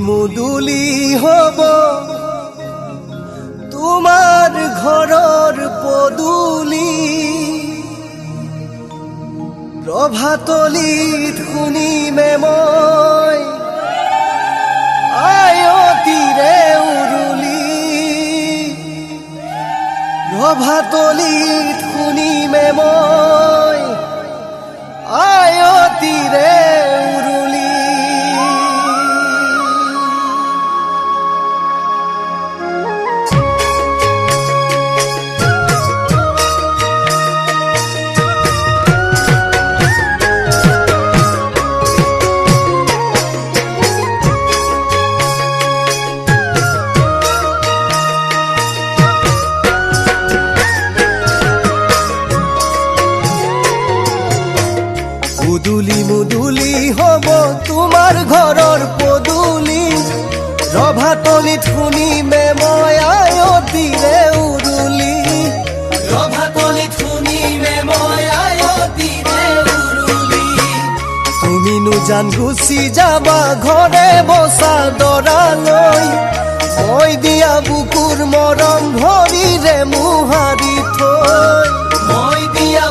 মুদুলি হব তোমাৰ ঘৰৰ পদূলি প্ৰভাতলিত শুনিমে মই আয়তিৰে উৰুলি প্ৰভাতলিত শুনিমে মই আয়তিৰে উৰুলি মুদুলি মুদুলি হব তোমাৰ ঘৰৰ পদূলি ৰভাতলিত শুনিমে মই আয়তিৰে উৰুলি ৰভাতলিত শুনিমে মই আয়তিৰে উৰুলি তুমিনো জান গুচি যাবা ঘৰে বসা দৰালৈ মই দিয়া বুকুৰ মৰম ভৰিৰে মোহাৰি থৈ মই দিয়া